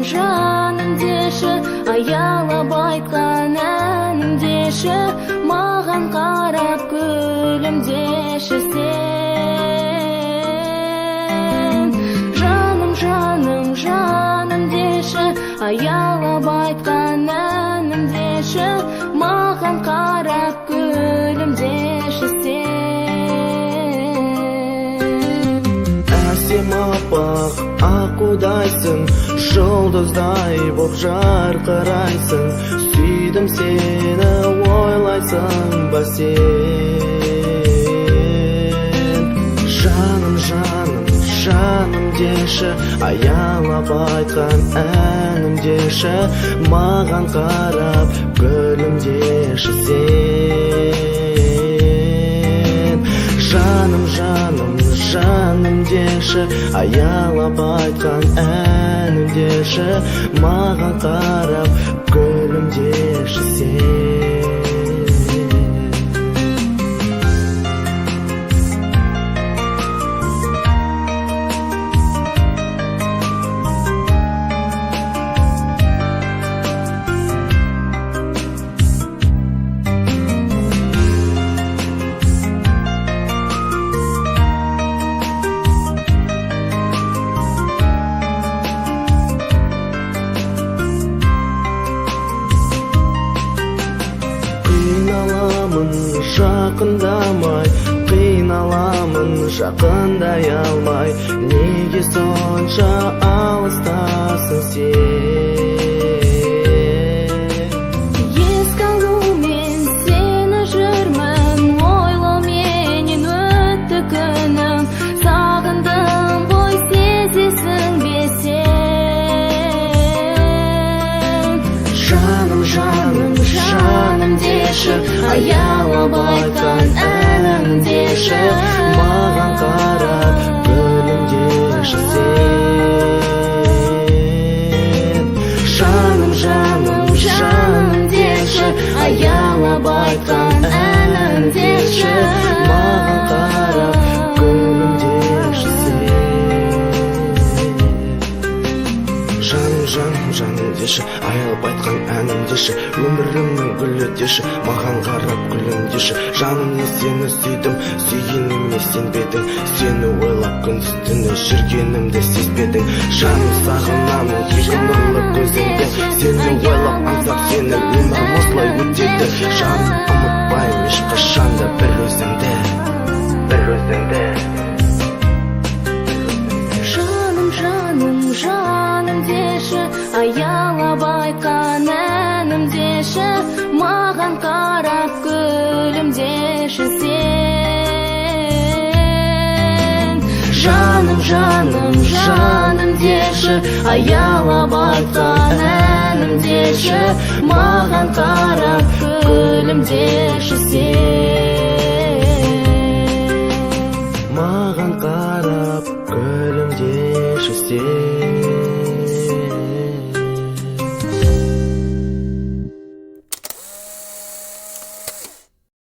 жаным деші, аялап айтқан әнім деші, маған қарап күлімдеші сен. Жаным, жаным, жаным деші, аялап айтқан әнім деші, маған қарап күлімдеші сен. Әсем аппақ аққудайсың, жұлдыздай боп жарқырайсың, сүйдім сені ойлайсың ба сен. Жаным, жаным, жаным деші, аялап айтқан әнім деші, маған қарап күлімдеші сен. Жаным, жаным, жаным деші, аялап айтқан әнім деші, маған қарап күлімдеші сен. Қиналамын жақындамай, қиналамын жақындай алмай, неге сонша алыстасың сен. Еске алумен сені жүрмін, ойлауменен өтті күнім, сағындым ғой сезесің бе сен. Жаным, жаным, жаным деші, аялап айтқан әнім деші, маған қарап күлімдеші сен. Жаным, жаным, жаным деші, аялап айтқан әнім деші, маған қарап күлімдеші сен. Жаным, жаным, жаным деші, аялап айтқан әнім деші, өмірімнің гүлі деші, маған қарап күлімдеші. Жаным, не сені сүйдім, сүйгеніме сенбедің, сені ойлап күндіз түні жүргенімді сезбедің. Жаным, сағынамын екі нұрлы көзіңді, сені ойлап аңсап сені өмір осылай өтеді. Жаным, ұмытпаймын ешқашанда бір өзіңді, бір өзіңді. Жаным, жаным, жаным деші, аялап айтқан әнім деші, маған қарап күлімдеші сен. Жаным, жаным, жаным деші, аялап айтқан әнім деші, маған қарап күлімдеші сен. Маған қарап күлімдеші сен.